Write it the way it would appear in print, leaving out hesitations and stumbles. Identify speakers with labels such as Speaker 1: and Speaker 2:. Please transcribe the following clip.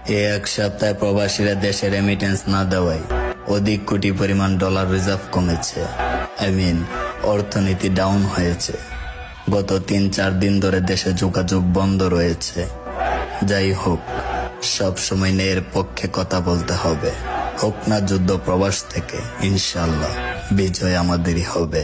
Speaker 1: এই এক সপ্তাহে প্রবাসীরা দেশে রেমিটেন্স না দেওয়ায় অধিক কোটি পরিমাণ ডলার রিজার্ভ কমেছে। অর্থনীতি ডাউন হয়েছে। গত ৩-৪ দিন ধরে দেশে যোগাযোগ বন্ধ রয়েছে। যাই হোক, সব সময় ন্যায়ের পক্ষে কথা বলতে হবে। হোক না যুদ্ধ প্রবাস থেকে, ইনশাল্লাহ বিজয় আমাদেরই হবে।